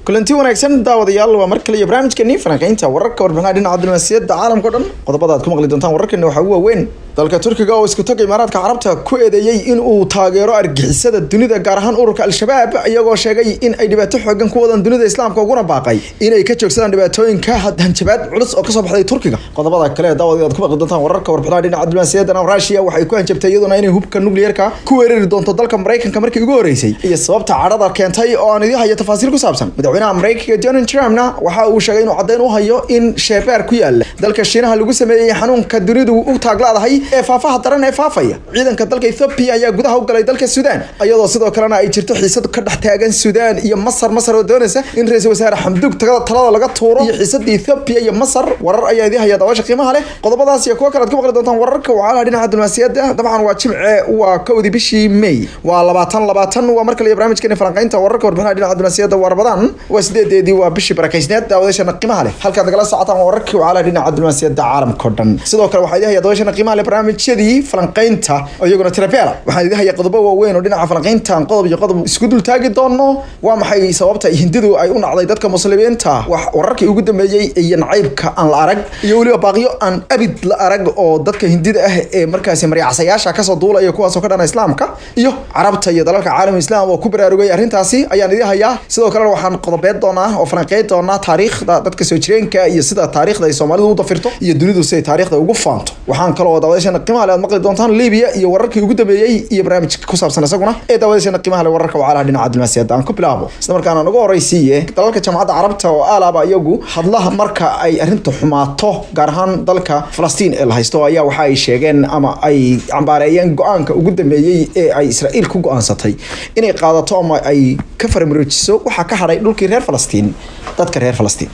kulanti wanaagsan daawadayaal waa mar kale iyo barnaamijkeeni falanqaynta wararka warbixinaha dhinaca diblomaasiyadda caalamka dhan qodobada aad ku maqli doontaan wararkeena waxa ugu weyn dalka Turkiga oo isku tagay Imaaraadka Carabta ku eedeeyay in uu taageero argixisada dunida gaar ahaan ururka Al-Shabaab iyagoo sheegay in ay dhibaato xooggan ku wadaan dunida Islaamka uguna baaqay in ay ka joogsadaan dhibaatooyinka hanjabaad culus oo ka soo baxday Turkiga qodobada kale daawadayaal aad ku maqli doontaan wararka warbixinaha dhinaca diblomaasiyadda Russia waxay ku hanjabtay iyaduna inay hubka nuclear-ka ku weerari doonto dalka Mareykanka markii ugu horeysay iyo sababta cadhada keentay oo aan idin hayo tafaasiil ku saabsan madaxweynaha Mareykanka Donald Trump waxa uu sheegay inuu cadeyn u hayo in sheebaar ku yaal dalka Shiinaha lagu sameeyay xanuunka dunidu u taaglaadahay ee faafaha daran ee faafaya ciidanka dalka Ethiopia ayaa gudaha u galay dalka Suudaan iyadoo sidoo kalena ay jirto xiisad ka dhex taagan Suudaan iyo Masar oo doonaysa in ra'iisul wasaare Xamduug talada laga tuuro iyo xiisadda Ethiopia iyo Masar warar ayaa idin haya daawasha qiimaha leh qodobadaas iyo kuwa kale aad ku maqli doontaan wararka waxa dhinaca diblomaasiyadda dabcan waa Jimce waa kowdii bishii May waa 2020 waa markale barnaamijkeena falanqaynta wararka warbixinaha dhinaca diblomaasiyadda waa Ramadan waa 8 waa bishii barakaysan daawadayaasha qiimaha leh halka nagala socotaan wararka waxa dhinaca diblomaasiyadda caalamka dhan sidoo kale waxa idin haya daawadayaasha qiimaha leh barnaamijyadii falanqaynta iyaguna tirabeela waxaan idin haya qodobo waaweyn oo dhinaca falanqaynta qodob iyo qodob isku dul taagi doono waa maxay sababta hindidu ay u nacday dadka muslimiinta wax wararkii ugu dambeeyay iyo nacaybka aan la arag iyo waliba baaqiyo aan abid la arag oo dadka hindida ah ee markaas maryacasayaasha ka soo duulaya kuwaas oo ka dhan islaamka iyo carabta iyo dalalka caalamka islaam oo ku baraarugay arintaasi ayaan idin haya sidoo kale waxaan qodobeed doonaa oo falanqeyn doonaa taariikhda dadka soo jireenka iyo sida taariikhda ay Soomaalidu u dafirto iyo dunidu si taariikhda ugu faanto waxaan kale oo daawadayaasha qiimaha leh maqli doontaan Liibiya iyo wararkii ugu dambeeyay iyo barnaamijka ku saabsan isaguna ee daawadayaasha qiimaha leh wararka waxa dhinaca diblomaasiyadda aan ku bilaabo isla markaana ugu horeysiiyay dalalka Jaamacadda Carabta oo alaaba iyagu hadlaha marka ay arintu xumaato gaar ahaan dalka Falastiin ee la haysto ayaa waxa ay sheegeen ama ay cambaareeyeen go'aanka ugu dambeeyay ee ay Israa'iil ku go'aansatay inay qaadato ama ay ka farmaroojiso waxa ka haray dhulkii reer Falastiin dadka reer Falastiin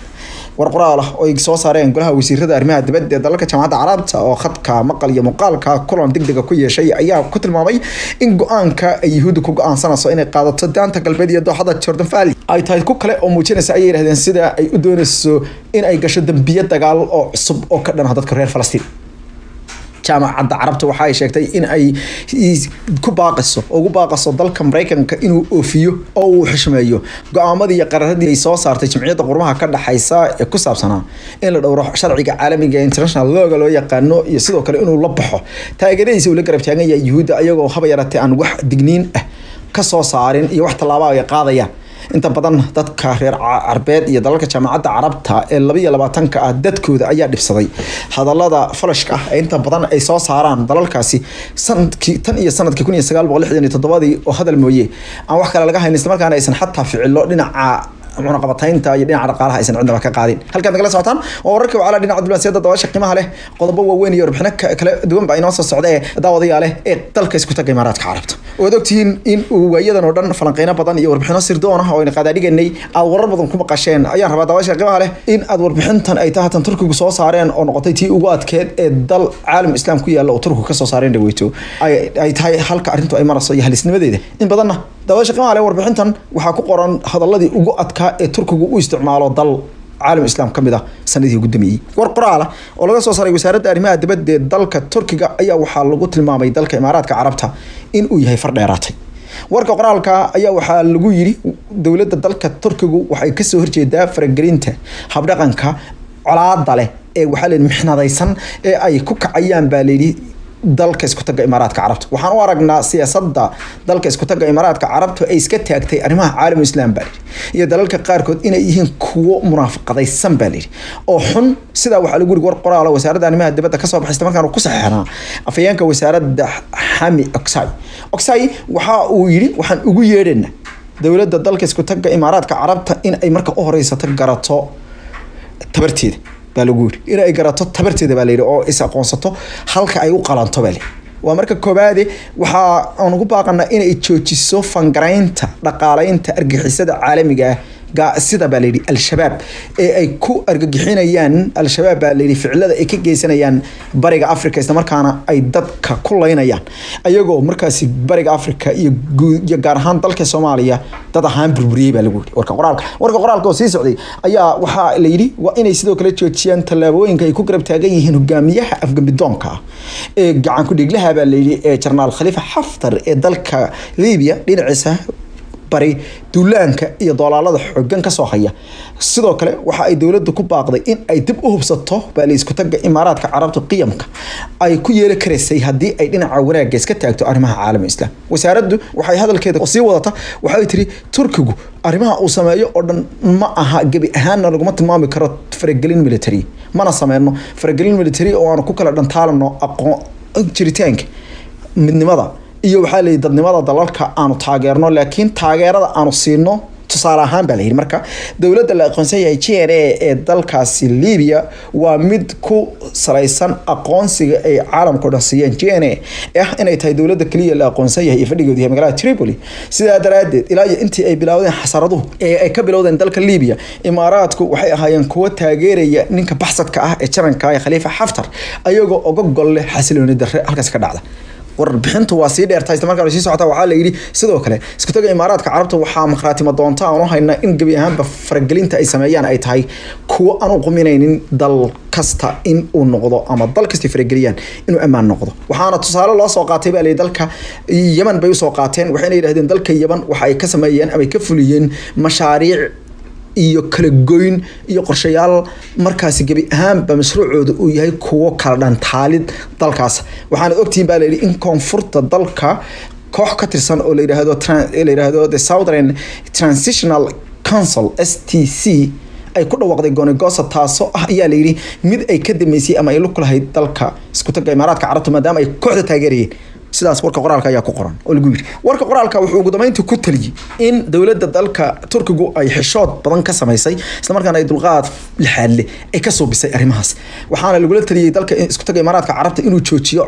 war qoraal ah oo ay soo saareen golaha wasiirada arrimaha dibadda ee dalalka Jaamacadda Carabta oo khadka maqal iyo muuqaalka kulan degdeg ah ku yeeshay ayaa ku tilmaamay in go'aanka ay Yahuud ku go'aansanayso inay qaadato daanta galbeed iyo dooxada Jordan Valley ay tahay ku kale oo muujinaysa ay yiraahdeen sida ay u doonayso in ay gasho dambiyo dagaal oo cusub oo ka dhan ah dadka reer Falastiin Jaamacadda Carabta waxa ay sheegtay in ay ku baaqayso dalka Mareykanka inuu oofiyo oo uu xishmeeyo go'aamadii iyo qararadii ay soo saartay Jamciyadda Qurumaha ka dhaxaysa ee ku saabsanaa in la dhowro sharciga caalamiga ee international law loo yaqaano iyo sidoo kale inuu la baxo taageeradiisa uu la garab taagan yahay Yahuud ayagoo haba yaratay aan wax digniin ah ka soo saarin iyo wax talaabo ay qaadayaan inta badan dadka reer Carbeed iyo dalalka Jaamacadda Carabta ee 22 ah dadkooda ayaa dhibsaday hadallada falashka ah inta badan ay soo saaraan dalalkaasi sanadkii 1967 oo hadal mooyee aan wax kale laga haynin isla markaana aysan xataa ficilo dhinaca waxaan qabataynta iyo dhinaca dhaqaalaha aysan cidna ka qaadin halka nagala socotaan oo wararka wacala dhinaca diblomaasiyadda daawasha qiimaha leh qodobo waaweyn iyo warbixino kala duwan baa inoo soo socday daawadayaal ee dalka isku tagay Imaaraadka Carabta oo ogtiin in uu waayadan oo dhan falanqeyna badan iyo warbixino sirdoon ah oo ay qadaadiganay aad warar badan ku maqasheen ayaan rabaa daawasha qiimaha leh in aad warbixintan ay tahay tan Turkigu soo saareen oo noqotay tii ugu adkeed ee dal caalam islaam ku yaala oo Turkigu ka soo saareen dhaweyto ay tahay halka arintu ay marayso iyo halisnimadeeda in badanna daawasha qiimaha leh warbixintan waxa ku qoran hadaladii ugu adkaa ee Turkigu u isticmaalo dal caalam islaam kamida sanadii ugu dambeeyay war qoraal oo laga soo saaray wasaaradda arrimaha dibadda ee dalka Turkiga ayaa waxa lagu tilmaamay dalka Imaaraadka Carabta in uu yahay fardheeraatay warka qoraalka ayaa waxa lagu yiri dawladda dalka Turkigu waxay ka soo horjeedaa faragelinta habdhaqanka colaadda leh ee waxa la mixnadaysan ee ay ku kacayaan baa leeyahay dalka isku taga Imaaraadka Carabta waxaan u aragnaa siyaasadda dalka isku taga Imaaraadka Carabta ay iska taagtay arrimaha caalam islaam baa iyo dalalka qaarkood inay yihiin kuwo munaafaqadaysan baa oo xun sida waxa lagu yiri war qoraal wasaaradda arrimaha dibadda ka soo baxay markaan ku saxeexnaa afayeenka wasaaradda Hami Oksay waxa uu yiri waxaan ugu yeedhana dawladda dalka isku taga Imaaraadka Carabta in ay marka u horeysato garato tabarteeda balaguri in ay garato tabarteeda baa oo is aqoonsato halka ay u qalanto baa waa marka koobaade waxa aan ugu baaqanaa in ay joojiso fangaraynta dhaqaalaynta argixisada caalamiga sida baa Al-Shabaab ee ay ku argagixinayaan Al-Shabaab baa ficilada ay ka geysanayaan bariga Afrika isla markaana ay dadka ku leynayaan ayagoo markaasi bariga Afrika iyo gaar ahaan dalka Soomaaliya dad ahaan burburiyay baa lagu warka qoraalka oo sii socday ayaa waxa la yiri waa inay sidoo kale joojiyaan talaabooyinka ay ku garab taagan yihiin hogaamiyaha Afghanistan ee gacan ku dhiglaha baa la yiri ee General Khalifa Haftar ee dalka Liibiya dhinaciisa bari duulaanka iyo doolaalada xooggan ka soo haya sidoo kale waxa ay dowladdu ku baaqday in ay dib u hubsato baa la isku taga imaaraadka carabta qiyamka ay ku yeeli kareysay haddii ay dhinaca wanaagga iska taagto arrimaha caalamka islaam wasaaraddu waxay hadalkeeda sii wadata waxay tiri Turkigu arrimaha uu sameeyo oo dhan ma aha gabi ahaan laguma tilmaami karo faragelin military mana sameeyno faragelin military oo aan ku kala dhantaalno aqoon jiritaanka midnimada iyo waxa la dadnimada dalalka aanu taageerno laakiin taageerada aanu siino tusaale ahaan baa la yiri marka dawladda la aqoonsan yahay GNA ee dalkaasi Liibiya waa mid ku salaysan aqoonsiga ay caalamka dhasiyeen GNA inay tahay dawladda kaliya la aqoonsan yahay fadhigeedu yahay magaalada Tripoli sidaa daraadeed ilaa intii ay bilowdeen xasaraduhu ay ka bilowdeen dalka Liibiya imaaraadku waxay ahaayeen kuwa taageeraya ninka baxsadka ah ee jaranka ah Khalifa Haftar ayagoo uga gol leh xasilooni darre halkaas ka dhacda warbixintu waa sii dheertahay isla markaana sii socota waxa la yiri sidoo kale isku taga imaaraadka carabta waxa maqraatimo doonta aan hayna in gabi ahaanba faragelinta ay sameeyaan ay tahay kuwa aan u quminaynin dal kasta in uu noqdo ama dal kasta farageliyaan inuu amaan noqdo waxaana tusaale loo soo qaatay baa la dalka Yemen bay u soo qaateen waxayna yiraahdeen dalka Yemen waxa ay ka sameeyeen ama ay ka fuliyeen mashaariic iyo kala goyn iyo qorshayaal markaas gabi ahaan ba mashruucooda uu yahay kuwa kala dhantaalid dalkaas waxaana ogtiin baa la yiri in koonfurta dalka koox ka tirsan oo la yiraahdo the Southern Transitional Council STC ay ku dhawaaqday goonigosa taasoo ah ayaa la yiri mid ay ka dameysay ama ay lug lahayd dalka isku taga imaaraadka carabta maadaama ay kooxda taageerayeen sidaas warka qoraalka ayaa ku qoran oo lagu yiri warka qoraalka wuxuu ugu dambeyntii ku taliyay in dawladda dalka Turkigu ay xishood badan ka sameysay isla markaana ay dulqaad lixaad ay ka soo bisay arrimahaas waxaana lagu taliyay dalka isku taga imaaraadka carabta inuu joojiyo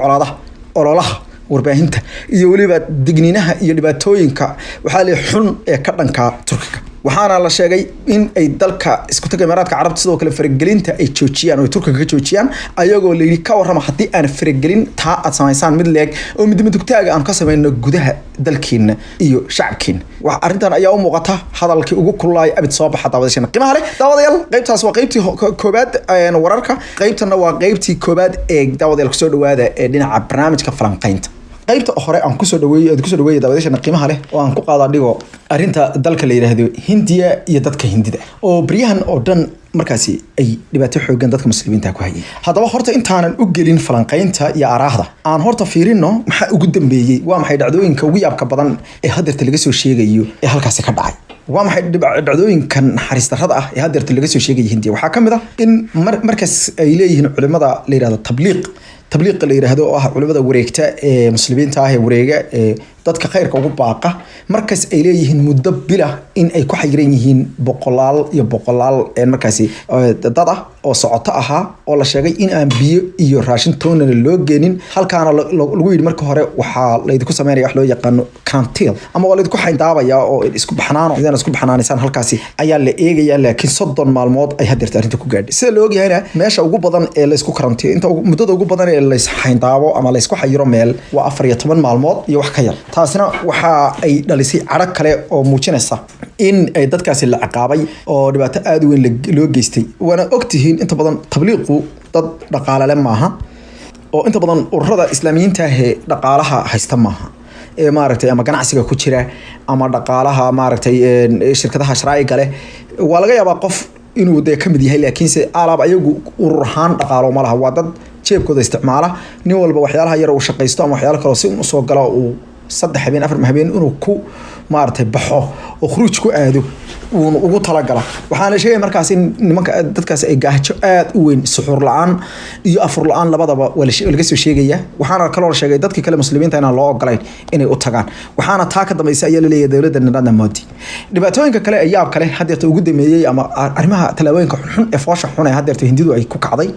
ololaha warbaahinta iyo waliba digniinaha iyo dhibaatooyinka waxa la xun ee ka dhanka Turkiga waxaana la sheegay in ay dalka isku taga imaaraadka carabta sidoo kale faragelinta ay joojiyaan oo Turkiga ka joojiyaan ayagoo la yiri ka warrama hadii aan faragelin taa aad sameeysan mid leeg oo midmidugtaaga aan ka sameeyno gudaha dalkeena iyo shacabkeena wax arintan ayaa u muuqata hadalkii ugu kulay abid soo baxa daawadayaasha qiimaha leh daawadayaal qaybtaas waa qaybtii koobaad ee wararka qaybtana waa qaybtii koobaad ee daawadayaal ku soo dhawaada ee dhinaca barnaamijka falanqaynta qaybta hore aan ku soo dhaweeyay daawadayaasha qiimaha leh oo aan ku qaada dhigo arinta dalka la yiraahdo Hindiya iyo dadka Hindida oo bariyahan oo dhan markaasi ay dhibaato xoogan dadka muslimiinta ku hayay hadaba horta intaanan u gelin falanqaynta iyo araahda aan horta fiirino waxa ugu dambeeyay waa maxay dhacdooyinka ugu yaabka badan ee hadeerta laga soo sheegayo ee halkaas ka dhacay waa maxay dhacdooyinkan naxariis darrada ah ee hadeerta laga soo sheegayo Hindiya waxa kamid ah in markaas ay leeyihiin culimada la yiraahdo tabliiq la yiraahdo oo ah culimada wareegta ee muslimiinta ah ee wareega ee dadka khayrka ugu baaqa markaas ay leeyihiin muddo bila in ay ku xayireen yihiin boqolaal ee markaasi dad ah oo socoto aha oo la sheegay in aan biyo iyo raashin toonana loo geenin halkaana lagu yiri marka hore waxa la idinku sameeyay wax loo yaqaan karantiil ama wala idinku xayndaabaya oo isku baxnaanaysan halkaasi ayaa la eegaya laakiin 30 maalmood ay hadeerta arinta ku gaadhay sida loo ogyahay meesha ugu badan ee la isku karantiil inta muddada ugu badan ee la is xayndaabo ama la isku xayiro meel waa 14 maalmood iyo wax ka yar taasina waxa ay dhalisay carag kale oo muujinaysa in ay dadkaasi la ciqaabay oo dhibaato aad u weyn loo geystay wana ogtihiin inta badan tabliiqu dad dhaqaale leh maaha oo inta badan ururada islaamiyiinta ah ee dhaqaalaha haysta maaha ee maaragtay ama ganacsiga ku jira ama dhaqaalaha maaragtay shirkadaha sharciga leh waa laga yaabaa qof inuu kamid yahay laakiin se alaab ayagu urur ahaan dhaqaalo ma laha waa dad jeebkooda isticmaala nin walba waxyaalaha yar uu shaqaysto ama waxyaalo kale si uu soo galo uu 3 habeen 4 habeen inuu ku maartay baxo oo khuruuj ku aado uu ugu talagala waxaana sheegay markaas in nimanka dadkaas ay gaajo aad u weyn suxur la'aan iyo afur la'aan labadaba laga soo sheegaya waxaana kaloo sheegay dadka kale muslimiinta inaan loo ogolayn inay u tagaan waxaana taa ka dambeysay ayaa la leeyahay dawladda Narendra Modi dhibaatooyinka kale ee yaab kale hadeerta ugu dameeyay ama arrimaha talaabooyinka xun ee foosha xun ee hadeerta Hindidu ay ku kacday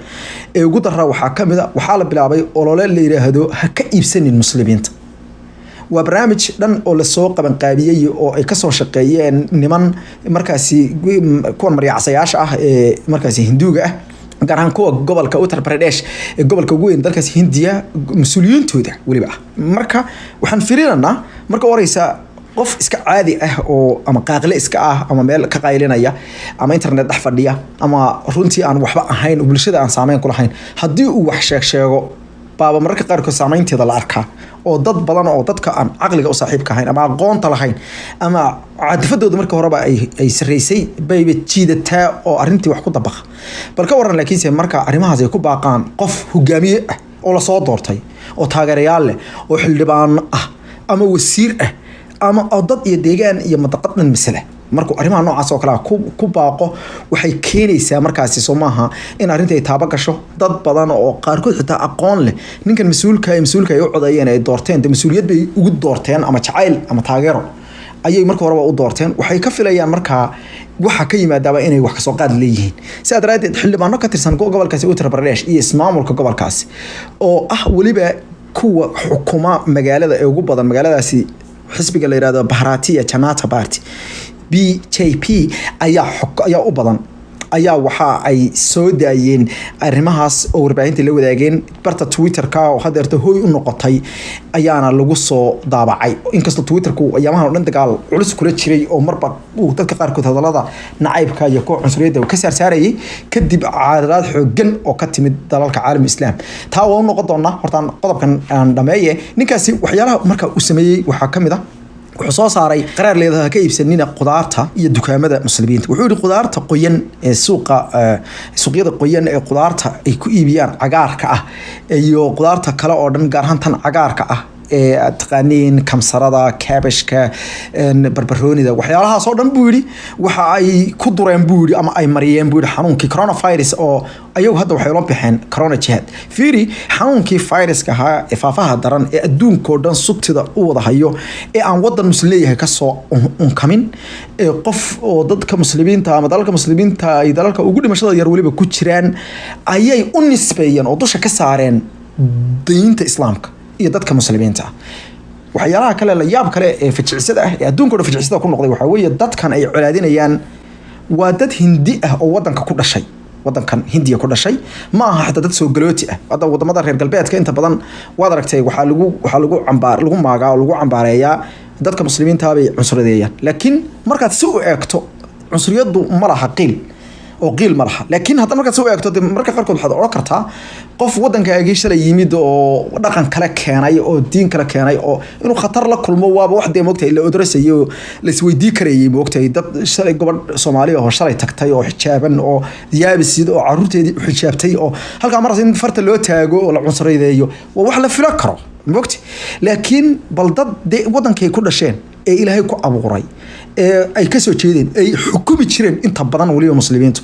ee ugu daraa waxa kamid ah waxa la bilaabay olole la yiraahdo ha ka iibsanin muslimiinta waa barnaamij dhan oo la soo qaban qaabiyay oo ay ka soo shaqeeyeen niman markaasi kuwan maryacasayaasha ah ee markaasi Hinduuga ah gaar ahaan kuwa gobolka Uttar Pradesh ee gobolka ugu weyn dalkaas Hindiya mas'uuliyintooda waliba marka waxaan fiirinaa marka waraysa qof iska caadi ah oo ama qaaqle iska ah ama meel ka qaylinaya ama internet dhex fadhiya ama runtii aan waxba ahayn bulshada aan saameyn ku lahayn hadii uu wax sheego baaba mararka qaarkood saameynteeda la arkaa oo dad badan oo dadka aan caqliga u saaxiibka ahayn ama aqoonta lahayn ama caadifadooda marka horeba ay sareysay bayba jiidataa oo arrintii wax ku dabaqa bal ka waran laakiinse marka arrimahaas ay ku baaqaan qof hogaamiye ah oo la soo doortay oo taageerayaal leh oo xildhibaan ah ama wasiir ah ama dad iyo deegaan iyo madaqadan misle markuu arrimaha noocaas oo kale ku baaqo waxay keenaysaa markaasi Soomaha in arrinta ay taaba gasho dad badan oo qaarkood xitaa aqoon leh ninkan mas'uulka ay u codayeen ay doorteen mas'uuliyad bay ugu doorteen ama jacayl ama taageero ayay marka horeba u doorteen waxay ka filayaan markaa waxa ka yimaadaba inay wax ka soo qaad leeyihiin sidaa daraadeed xildhibaano ka tirsan gobolkaasi Uttar Pradesh iyo ismaamulka gobolkaasi oo waliba kuwa xukuma magaalada ee ugu badan magaaladaasi xisbiga la yiraahdo Bharatiya Janata Party BJP ayaa u badan ayaa waxa ay soo daayeen arrimahaas oo warbaahinta la wadaageen barta Twitter-ka oo hadeerta hooy u noqotay ayaana lagu soo daabacay inkastoo Twitter-ku ayamahan oo dhan dagaal culus kula jiray oo marba uu dadka qaarkood hadalada nacaybka iyo koox cunsuriyada ka saarsaarayay kadib caadad xooggan oo ka timid dalalka caalamka Islaam taa oo noqon doona horta qodobkan aan dhameeyay ninkaasi waxyaalaha marka uu sameeyay waxa kamid ah wuxuu soo saaray qaraar leedahay ka iibsanina qudaarta iyo dukaamada muslimiinta wuxuu yiri qudaarta qoyan ee suuqyada qoyan ee qudaarta ay ku iibiyaan cagaarka ah iyo qudaarta kale oo dhan gaar ahaan tan cagaarka ah ee taqaaniin kamsarada cabbage-ka barbaroonida waxyaalahaas oo dhan buu yiri waxa ay ku dureen buu yiri ama ay mariyeen buu yiri xanuunkii coronavirus oo ayagu hadda waxay loo bixeen corona jihad fiiri xanuunkii viruska ahaa ee faafaha daran ee adduunka oo dhan sugtida u wada hayo ee aan wadan muslim leeyahay ka soo unkamin ee qof oo dadka muslimiinta ama dalalka muslimiinta ay dalalka ugu dhimashada yar waliba ku jiraan ayay u nisbeeyeen oo dusha ka saareen diinta islaamka iyo dadka muslimiinta waxyaalaha kale la yaab kale ee fijicisada ah ee adduunka oo fijicisada ku noqday waxa weeye dadkan ay colaadinayaan waa dad hindi ah oo wadanka ku dhashay wadankan Hindiya ku dhashay ma aha xataa dad soo galooti ah wada wadamada reer galbeedka inta badan waad aragtay waxa lagu cambaareeyaa dadka muslimiinta bay cunsuradayaan laakiin markaad si u eegto cunsuriyadu ma laha oo qiil ma laha laakiin hadda markaad soo eegto marka qaarkood waxaad oran kartaa qof wadanka ay shalay yimid oo dhaqan kale keenay oo diin kale keenay oo inuu khatar la kulmo waaba wax deemoogtay la odrasayo la isweydii karayay moogtay dad shalay gobol Soomaaliya oo shalay tagtay oo xijaaban oo diyaabisid oo caruurteedii u xijaabtay oo halka mar in farta loo taago oo la cunsureeyo waa wax la fila karo moogtay laakiin bal dad wadankay ku dhasheen ee Ilaahay ku abuuray ee ay ka soo jeedeen ay xukumi jireen inta badan waliba muslimiintu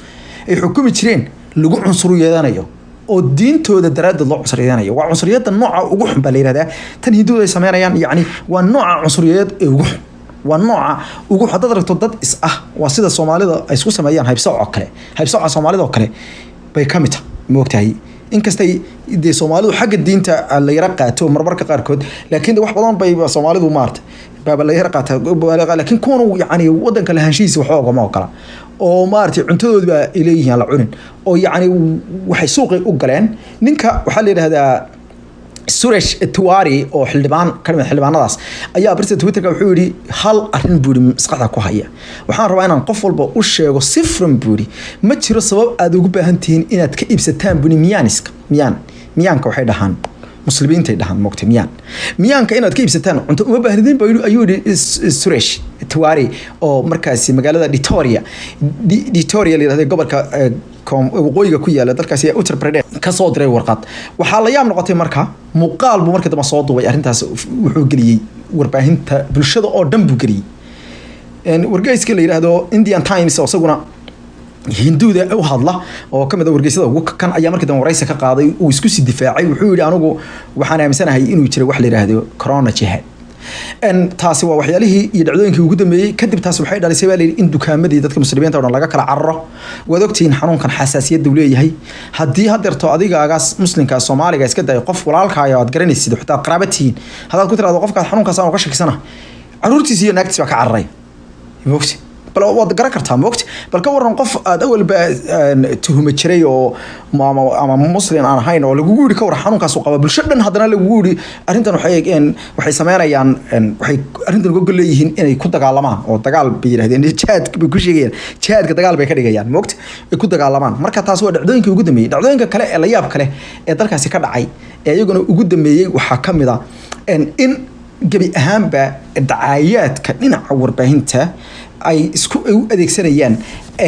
ay xukumi jireen lagu cunsuriyadanayo oo diintooda daraadad loo cunsuriyadanayo waa cunsuriyada nooca ugu xun baa la yiraahdaa tan Hinduuda ay sameeyaan yaani waa nooca cunsuriyad ee ugu xun waa nooca ugu hadda darto dad is ah waa sida Soomaalida ay isku sameeyaan haybsooca Soomaalida oo kale bay kamita moogtahay inkastay Soomaalidu xagga diinta la yara qaato marmarka qaarkood laakiin wax badan bay Soomaalidu maartay baaba la yara qaata laakiin kuwan yaani wadanka lahaanshiisa waxa uga ma kala oo maartay cuntadooda baa ileeyaan la cunin oo yaani waxay suuqay u galeen ninka waxa la yiraahdaa Suresh Tiwari oo xildhibaanadaas ayaa barta Twitter-ka wuxuu yiri hal arin buuri masqada ku haya waxaan rabaa inaan qof walba u sheego sifran buuri ma jiro sabab aad ugu baahan tihiin inaad ka iibsataan buuni miyaanka waxay dhahaan muslimiinta ay dhahaan moogtay miyaanka inaad ka iibsataan cunto uma baahnidin baa ayuu yiri Suresh Tiwari oo markaasi magaalada Ditoria la yiraahdo gobolka waqooyiga ku yaala dalkaasi Uttar Pradesh ka soo diray warqad waxa la yaab noqotay marka muuqaal buu markii dambe soo duubay arrintaas wuxuu galiyay warbaahinta bulshada oo dhan buu galiyay wargeyska la yiraahdo Indian Times oo saguna Hinduuda u hadla oo kamid ah wargeysada ugu kan ayaa markii dambe waraysi ka qaaday uu isku si difaacay wuxuu yiri anigu waxaan aaminsanahay inuu jiro wax la yiraahdo corona jihad taasi waa waxyaalihii iyo dhacdooyinkii ugu dambeeyay kadib taas waxay dhalisay baa in dukaamadii dadka muslimiinta oo dhan laga kala carro wada ogtiin xanuunkan xasaasiyad uu leeyahay hadii hadeerto adigaagas muslimka Soomaaliga iska day qof walaalkaaga aad garanaysid xitaa qaraabatihiin hadaad ku tiraado qofka xanuunkaas aan uga shakisana caruurtiisa iyo naagtiisa ka carray moogsi bal wad garan kartaa moogta bal ka waran qof aad awalba tuhuma jiray oo ama muslim aan ahayn oo lagu yiri ka war xanuunkaas uu qaba bulshadan haddana lagu yiri arintan waxay sameeyaan waxay arintan uga leeyihiin inay ku dagaalamaan oo dagaal bay yiraahdeen jaad bay ku sheegayaan jaadka dagaal bay ka dhigayaan moogta ay ku dagaalamaan marka taas waa dhacdooyinkii ugu dambeeyay dhacdooyinka kale ee la yaab kale ee dalkaasi ka dhacay ee iyaguna ugu dambeeyay waxa kamid ah in gabi ahaanba dacaayadka dhinaca warbaahinta ay isku adeegsanayaan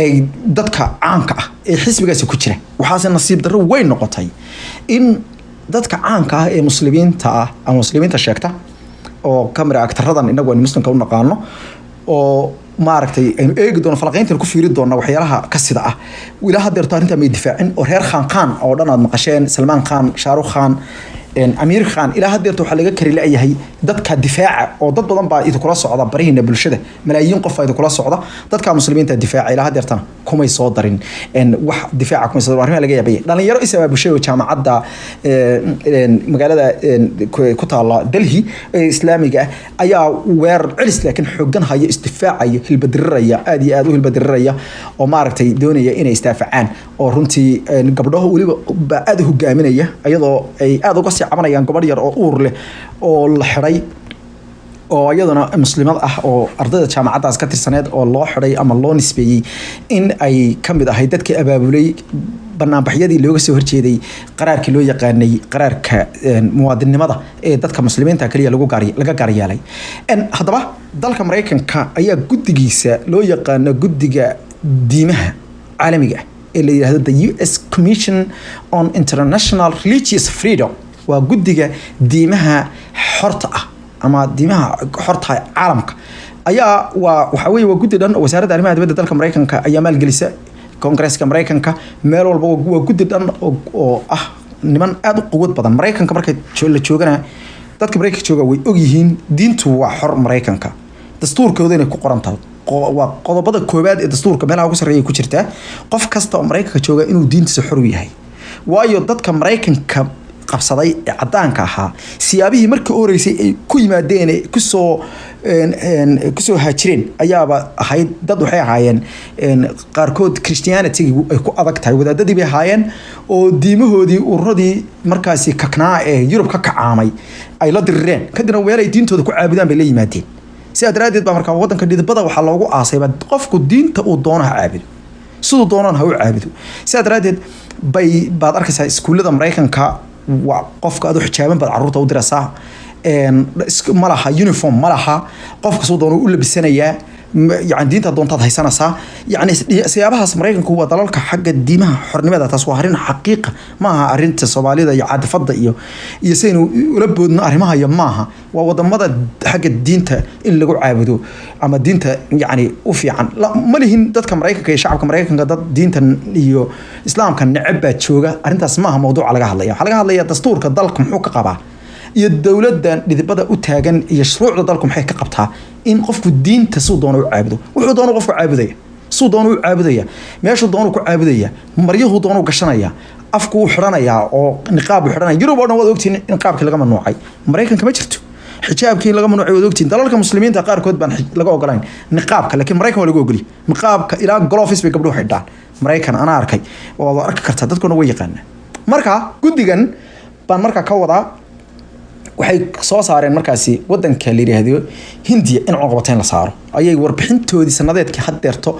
ay dadka caanka ah ee xisbigaasi ku jira waxaase nasiib darro weyn noqotay in dadka caanka ah ee muslimiinta ah ama muslimiinta sheegta oo kamera actaradan inagu aan muslimka u naqaano oo maaragtay aynu eegi doono falaqayntan ku fiiri doona waxyaalaha ka sida ah ilaa haddeerto arrinta may difaacin oo reer khan oo dhan aad maqasheen Salman Khan Shahrukh Khan Amir Khan ilaa haddeerto waxa laga kari leeyahay dadka difaaca oo dad badan baa idin kula socda barihiina bulshada malaayiin qof idin kula socda dadka muslimiinta difaaca ilaa haddeertana kumay soo darin wax difaaca kumay soo darin laga yaabay dhalinyaro isaba bulshada jaamacadda magaalada ku taala Delhi islaamiga ayaa weer cilis laakiin xooggan haya isdifaacaya hilbadirraya aad iyo aad u hilbadirraya oo maaragtay doonaya inay istaafacaan oo runtii gabdhaha waliba aad u hogaaminaya iyadoo ay aad uga cabanayaan gobol yar oo uur leh oo la xiray oo iyaduna muslimad ah oo ardayda jaamacadaas ka tirsaneed oo loo xiray ama loo nisbeeyay in ay kamid ahay dadkii abaabulay barnaamijyadii looga soo horjeeday qaraarkii loo yaqaanay qaraarka muwaadinimada ee dadka muslimiinta kaliya laga gaaryeelay haddaba dalka Mareykanka ayaa guddigiisa loo yaqaan guddiga diimaha caalamiga ee la yiraahdo the US Commission on International Religious Freedom waa guddiga diimaha xorta ah ama diimaha xorta caalamka ayaa waxa weeye waa guddi dhan wasaaradda arrimaha dibadda dalka Mareykanka ayaa maalgelisa Congress-ka Mareykanka meel walba waa guddi dhan oo ah niman aad u quwad badan Mareykanka markay la joogana dadka Mareykanka jooga way og yihiin diintu waa xor Mareykanka dastuurkooda inay ku qoran tahay waa qodobada koobaad ee dastuurka meelaha ugu sarreeya ku jirta qof kasta oo Mareykanka jooga inuu diintiisa xor u yahay waayo dadka Mareykanka qabsaday ee cadaanka ahaa siyaabihii markii horeysay ay ku yimaadeen kusoo haajireen ayaaba ahayd dad waxay ahaayeen qaarkood Christianity ay ku adag tahay wadaadadii bay ahaayeen oo diimahoodii ururadii markaasi kaknaa ee Yurub ka kacaamay ay la dirireen kadibna weel ay diintooda ku caabudaan bay la yimaadeen si adraadeed baa markaa wadanka dhidbada waxa loogu aasay qofku diinta uu doonaha caabudo sidoo doonana ha u caabudo si adraadeed baad arkaysaa iskuulada Mareykanka waa qofka aad u xijaaban bad carruurta u diraysaa malaha uniform malaha qofka soo doono u labisanayaa يعني دينتا دونتاد haysanaysaa يعني siyaabahaas Mareykanku waa dalalka xagga diimaha xornimada taas waa arin xaqiiqa ma aha arinta Soomaalida iyo cadfada iyo saynu ula boodno arimaha iyo maaha waa wadamada xagga diinta in lagu caabudo ama diinta yani u fiican ma lihin dadka Mareykanka iyo shacabka Mareykanka dad diintan iyo islaamka necab baa jooga arintaas maaha mowduuca laga hadlaya waxa laga hadlaya dastuurka dalka muxuu ka qabaa iyo dawladdan dhidibada u taagan iyo shuruucda dalku maxay ka qabtaa in qofku diinta soo doono u caabudo wuxuu doono qofku caabudaya soo doono u caabudaya meesha doono ku caabudaya maryahu doono gashanaya afku u xiranaya oo niqaab u xiranaya Yurub oo dhan wada ogtiin niqaabkii laga mamnuucay Mareykanka ma jirto xijaabkii laga mamnuucay wada ogtiin dalalka muslimiinta qaar kood baan laga ogolayn niqaabka laakiin Mareykan waa laga ogoliyay niqaabka ilaa gloves bay gabdhuhu xidhaan Mareykan ana arkay oo wada arki kartaa dadkuna way yaqaanaa marka guddigan baan marka ka wada waxay soo saareen markaasi wadanka la yiraahdo Hindiya in cunqabateyn la saaro ayay warbixintoodii sanadeedkii haddeerto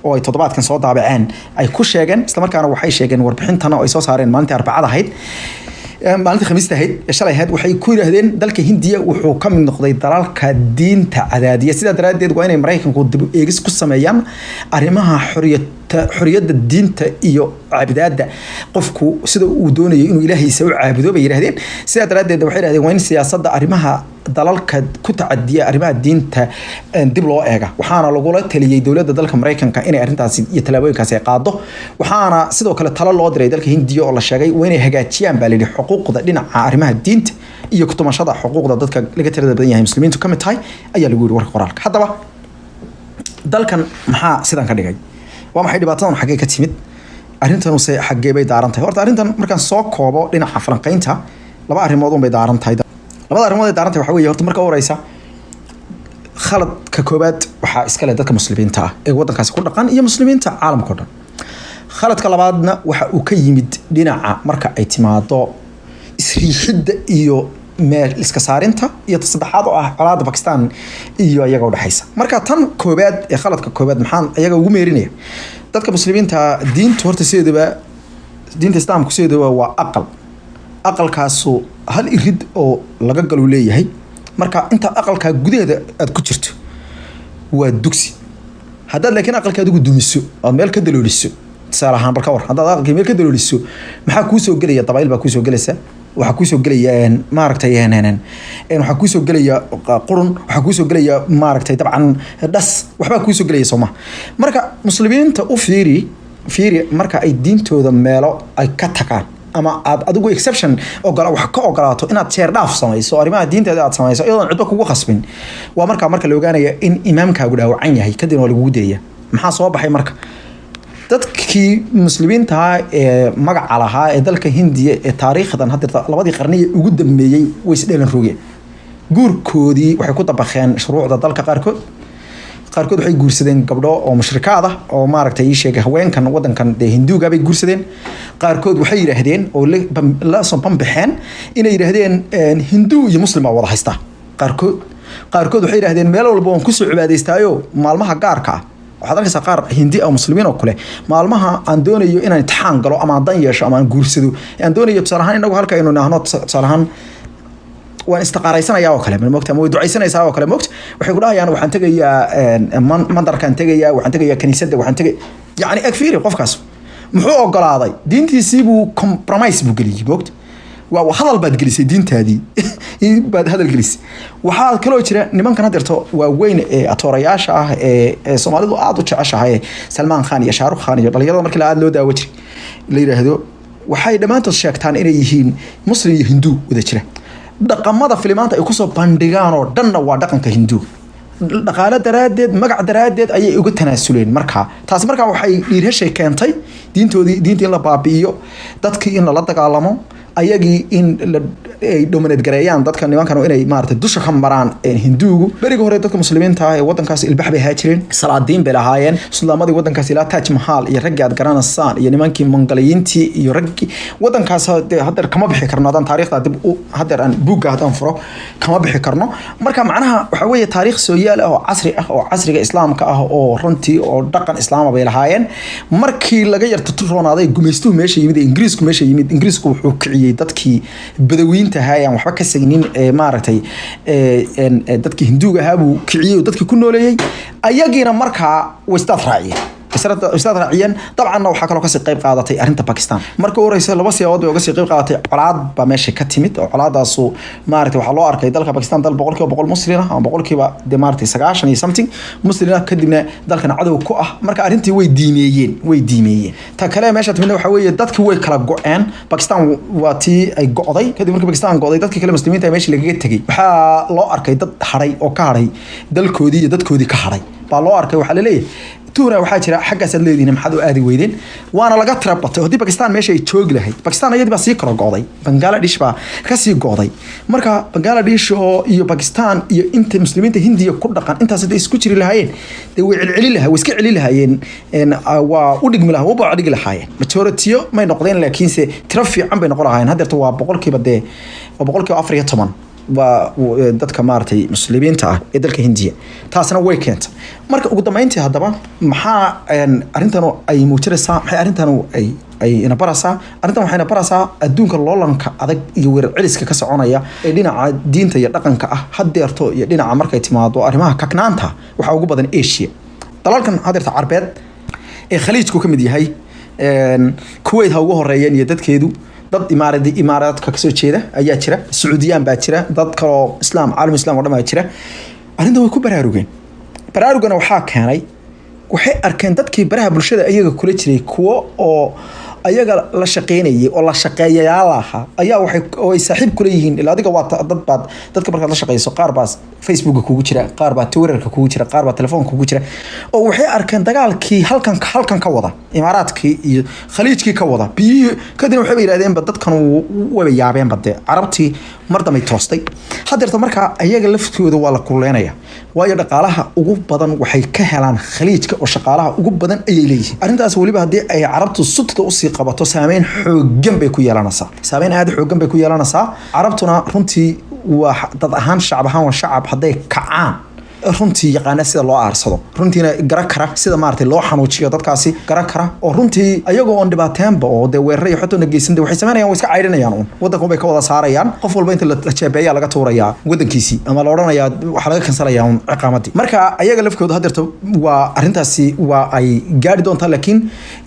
oo ay toddobaadkan soo daabaceen ay ku sheegeen isla markaana waxay sheegeen warbixintana oo ay soo saareen maalintii Arbacada ahayd maalintii Khamiista ahayd shalay ahayd waxay ku yiraahdeen dalka Hindiya wuxuu ka mid noqday dalalka diinta cadaadiya sida daraadeed waa inay Mareykanku dib u eegis ku sameeyaan arimaha xoriyada diinta iyo caabudaada qofku sida uu doonayo inuu Ilaahiisa u caabudo bay yiraahdeen sida daraadeed waxay yiraahdeen waa in siyaasadda arimaha dalalka ku tacadiya arimaha diinta dib loo eega waxaana lagu la taliyay dawladda dalka Mareykanka inay arintaasi iyo talaabooyinkaas ay qaado waxaana sidoo kale talo loo diray dalka Hindiya oo la sheegay waa inay hagaajiyaan baa leeyahay xuquuqda dhinaca arimaha diinta iyo ku tumashada xuquuqda dadka laga tirada badan yahay muslimiintu ka mid tahay ayaa lagu yiri warka qoraalka haddaba dalkan maxaa sidan ka dhigay waa maxay dhibaatadan xagee ka timid arintan uu xagee bay daaran tahay horta arintan markaan soo koobo dhinaca falanqaynta laba arrimood bay daaran tahay labada arrimood ee daaran tahay waxa weeye horta marka horeysa khaladka koobaad waxaa iska leh dadka muslimiinta ah ee waddankaasi ku dhaqan iyo muslimiinta caalamka oo dhan. khaladka labaadna waxa uu ka yimid dhinaca marka ay timaado isriixidda iyo meel iska saarinta iyo saddexaad oo ah colaadda Pakistan iyo iyaga u dhaxaysa. marka tan koobaad ee khaladka koobaad maxaan iyaga ugu meerinaya dadka muslimiinta diinta horta sideedaba diinta islaamku sideedaba waa aqalkaasu hal irid oo laga galo leeyahay. marka inta aqalka gudaheeda aad ku jirto waa dugsi. haddaad laakiin aqalka adigu dumiso aad meel ka dalooliso tusaale ahaan barka war haddaad aqalka meel ka dalooliso maxaa kuu soo gelaya dabayl baa kuu soo gelaysa waxa ku soo gelaya maaragtay waxa ku soo gelaya qurun waxa ku soo gelaya maaragtay dabcan dhas waxba ku soo gelaya Soomaa. marka muslimiinta u fiiri marka ay diintooda meelo ay ka tagaan ama aad adigu exception wax ka ogolaato inaad jeer dhaaf samayso arrimaha diinteeda aad samayso iyadoo cid ku khasbin waa marka la ogaanayo in imaamkaagu dhaawacan yahay kadib oo lagu deeya maxaa soo baxay marka dadkii muslimiinta ee magaca lahaa ee dalka Hindiya ee taariikhdan hadda labadii qarni ugu dambeeyay way isdheelan rogeen guurkoodii waxay ku dabaqeen shuruucda dalka qaarkood waxay guursadeen gabdho oo mushrikaad ah oo maaragtay ii sheegay haweenkan wadankan Hinduuga bay guursadeen qaarkood waxay yiraahdeen oo la soo banbaxeen inay yiraahdeen Hindu iyo Muslim wada haysta qaarkood waxay yiraahdeen meel walba oo ku soo cibaadaystaayo maalmaha gaarka ah waxaad arkaysaa qaar Hindi oo muslimiin oo kale maalmaha aan doonayo inaan imtixaan galo ama aan dan yeesho ama aan guursado aan doonayo tusaale ahaan inagu halka inuu naahno tusaale ahaan waan istiqaaraysanaya oo kale ma moogta ama way ducaysanaysaa oo kale moogta waxay ku dhahayaan waxaan tagayaa mandarkan tagayaa waxaan tagayaa kaniisadda waxaan tagay yani agfiiri qofkaas muxuu ogolaaday diintiisii buu compromise buu geliyay moogta waa hadal baad gelisay diintaadii baad hadal gelisay waxaa kaloo jira nimankan hadeerto waa weyn ee atoorayaasha ah ee Soomaalidu aad u jeceshahay Salman Khan iyo Shah Rukh Khan iyo dhalinyarada markii aad loo daawo jiray la yiraahdo waxay dhamaantood sheegtaan inay yihiin Muslim iyo Hindu wada jira dhaqamada filimaanta ay ku soo bandhigaan oo dhanna waa dhaqanka Hindu dhaqaale daraadeed magac daraadeed ayay uga tanaasuleen marka taas marka waxay dhiirashay keentay diintii in la baabi'iyo dadkii in la dagaalamo ayagii in ay dominate gareeyaan dadka nimankan inay maartay dusha ka maraan Hinduugu bariga hore dadka muslimiinta ah ee wadankaas ilbax bay haajireen salaadiin bay lahaayeen islaamadii wadankaas ilaa Taj Mahal iyo ragii aad garanaysan iyo nimankii Mongoliyiintii iyo ragii wadankaas hadda kama bixi karno hadan taariikhda dib hadda aan buuga hadan furo kama bixi karno marka macnaha waxa weeye taariikh soo yaal ah oo casri ah oo casriga islaamka ah oo runtii oo dhaqan islaam bay lahaayeen markii laga yarto turonaaday gumaystuhu meesha yimid Ingiriisku wuxuu kiciyay dadkii badawiinta hayaan waxba ka sagnin maaragtay dadkii Hinduuga ahaa buu kiciyay dadkii ku nooleeyay ayagiina markaa wastaad raaciyeen dabcan waxa kale oo ka sii qayb qaadatay arinta Pakistan marka horeysa laba siyaabo oo ka sii qayb qaadatay colaad ba meesha ka timid oo colaadaas maaragtay waxa loo arkay dalka Pakistan dal 100% muslim ah ama 100% maaragtay 90 iyo something muslim ah kadibna dalkan cadow ku ah marka arintii way diimeeyeen ta kale meesha timid waxa weeye dadkii way kala go'een Pakistan waa tii ay go'day kadib markii Pakistan go'day dadkii kale muslimiinta ay meesha lagaga tagay waxa loo arkay dad haray oo ka haray dalkoodii iyo dadkoodii ka haray baa loo arkay waxa la leeyahay tuura waxa jira xaggaas aad leediin maxad u aadi weydeen waana laga tirabatay hadii Pakistan meesha ay joog lahayd Pakistan ayadii baa sii kala go'day Bangladesh baa ka sii go'day marka Bangladesh iyo Pakistan iyo inta muslimiinta Hindiya ku dhaqan intaas ay isku jiri lahaayeen way iska celi lahaayeen waa u dhigmi lahaa waa dhigi lahaayeen majority may noqdeen laakiin se tiro fiican bay noqon lahaayeen hadeerto waa 14% waa dadka maartay muslimiinta ah ee dalka Hindiya taasna way keentay marka ugu dambeyntii hadaba maxaa arintan ay muujinaysaa maxay arintan ay ina baraysaa arintan waxayna baraysaa adduunka loolanka adag iyo weerar celiska ka soconaya ee dhinaca diinta iyo dhaqanka ah hadeerto iyo dhinaca markay timaado arrimaha kaknaanta waxa ugu badan Asia dalalkan hadeerta Carbeed ee Khaliijku ka mid yahay Kuwait ha ugu horeeyeen iyo dadkeedu dad imaaraadka ka soo jeeda ayaa jira Sacuudiyaan baa jira dad kale oo caalam islaam oo dhammaan jira arinta way ku baraarugana waxa keenay waxay arkeen dadkii baraha bulshada ayaga kula jiray kuwa oo ayaga la shaqeynayay oo la shaqeeyayaalaha ayaa waxay saaxiib kula yihiin ilaa adiga waa dadka marka la shaqeeyso qaar baa Facebook kugu jira qaar baa Twitter kugu jira qaar baa telefoon kugu jira oo waxay arkeen dagaalkii halkan ka wada imaaraadkii iyo khaliijkii ka wada kadib waxay yiraahdeen dadkan way yaabeen bade carabtii mar damay toostay hadeerta marka ayaga laftooda waa la kuleenaya waayo dhaqaalaha ugu badan waxay ka helaan khaliijka oo shaqaalaha ugu badan ayay leeyihiin arintaas waliba hadii ay carabtu sudta u sii qabato saameyn xooggan bay ku yeelanaysaa saameyn aad xooggan bay ku yeelanaysaa carabtuna runtii waa dad ahaan shacab ahaan waa shacab haday kacaan runtii yaqaana sida loo aarsado runtiina gara kara sida maartay loo xanuujiyo dadkaasi gara kara oo runtii ayaga oo dhibaateynba oo de weerar xato nageysanta waxay sameeyaan way iska cayrinayaan wadanku bay ka wada saarayaan qof walba inta la jeebeeya laga tuuraya wadankiisi ama la oranayaa waxa laga kansalayaa ciqaamadii marka ayaga lafkooda hadirto waa arintaasi waa ay gaari doontaa laakiin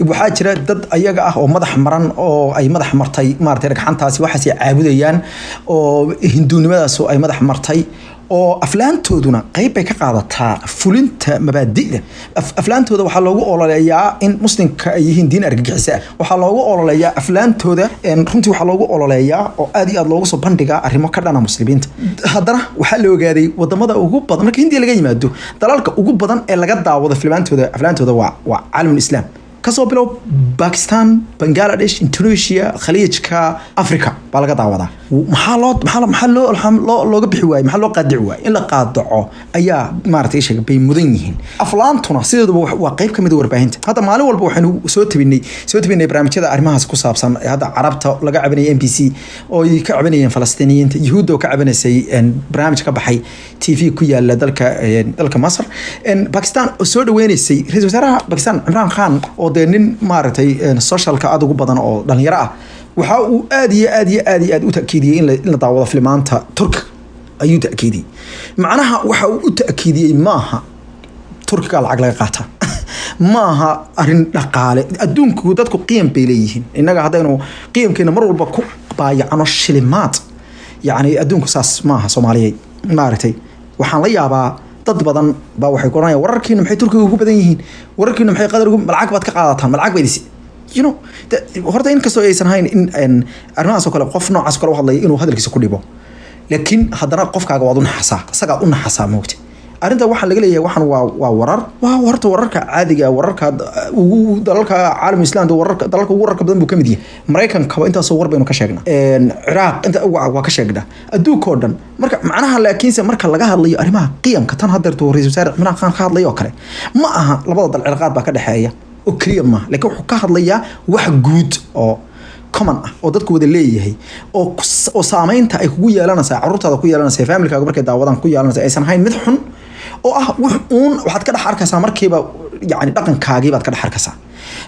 waxa jira dad ayaga ah oo madax maran oo ay madax martay maartay ragxantaasi waxaas ay caabudayaan oo hinduunimadaas oo ay madax martay oo aflaantooduna qayb bay ka qaadataa fulinta mabaadi'da aflaantooda waxa loogu ololeeyaa in muslimka ay yihiin diin argagixisa waxa loogu ololeeyaa aflaantooda runtii waxa loogu ololeeyaa oo aad iyo aad loogu soo bandhigaa arrimo ka dhana muslimiinta haddana waxa la ogaaday wadamada ugu badan marka Hindiya laga yimaado dalalka ugu badan ee laga daawado aflaantooda waa caalamul islaam kasoo bilow Pakistan, Bangladesh, Indonesia, Khaliijka, Afrika baa laga daawadaa maxaa looga bixi waayay maxaa loo qaadici waayay in la qaadaco ayaa maartay sheegay bay mudan yihiin aflaantuna sideeduba waa qayb kamid ah warbaahinta hadda maalin walba waxaanu soo tabinay barnaamijyada arrimahaas ku saabsan hadda carabta laga cabanayay MBC oo ay ka cabanayeen Falastiiniyiinta Yahuud oo ka cabanaysay barnaamij ka baxay TV ku yaala dalka Masar Pakistan oo soo dhaweynaysay ra'iisul wasaaraha Pakistan Imran Khan oo nin maartay socialka aad ugu badan oo dhalinyaro ah waxa uu aad u taakiidiyay in la daawado filmaanta Turk ayuu taakiidiyay macnaha waxa uu u taakiidiyay maaha Turkiga lacag laga qaata maaha arin dhaqaale adduunku dadku qiim bay leeyihiin inaga hadaynu qiimkeena mar walba ku baayacno shilimaad yaani adduunku saas maaha Soomaaliyeed maartay waxaan la yaabaa dad badan baa waxay qoranayaan wararkiina maxay Turkiga ugu badan yihiin wararkiina maxay qadar ugu lacag baad ka qaadataan lacag baydisi horta in kastoo aysan hayn in arrimahaas oo kale qof noocaas kale u hadlay inuu hadalkiisa ku dhibo laakiin haddana qofkaaga waad u naxasaa isaga u naxasaa moogta arinta waxa laga leeyahay waxan waa wararka caadiga wararka ugu dalalka caalam islaamka wararka dalalka ugu wararka badan buu kamid yahay Mareykanka inta soo warbayno ka sheegna Iraq inta waa ka sheegna adduunka oo dhan marka macnaha laakiinse marka laga hadlayo arrimaha qiyamka tan hadeerto ra'iisul wasaare Imran Khan ka hadlayo kale ma aha labada dal cilaaqaad baa ka dhaxeeya oo kaliya ma laakiin wuxuu ka hadlayaa wax guud oo common ah oo dadku wada leeyahay oo saameynta ay kugu yeelanaysaa carruurtaada ku yeelanaysaa familkaaga markay daawadaan ku yeelanaysaa aysan hayn mid xun oo ah waxaad ka dhex arkaysaa markiiba yani dhaqankaagii baad ka dhex arkaysaa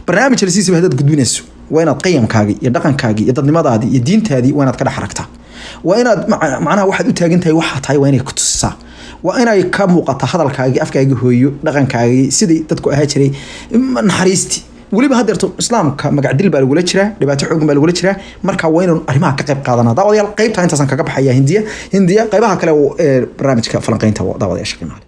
barnaamij la siisay haddaad gudbinayso waa inaad qiyamkaagii iyo dhaqankaagii iyo dadnimadaadii iyo diintaadii waa inaad ka dhex aragtaa waa inaad macnaha waxaad u taagan tahay waxa tahay waa inay ku tusisaa waa inay ka muuqato hadalkaagii afkaagii hooyo dhaqankaagii sidii dadku ahaa jiray naxariistii waliba hadeerto islaamka magacdil baa lagu jiraa dhibaato xoog baa lagu jiraa marka waa inuu arrimaha ka qayb qaadanaa daawadayaal qaybta intaasan kaga baxaya Hindiya qaybaha kale ee barnaamijka falanqaynta daawadayaasha qiimaha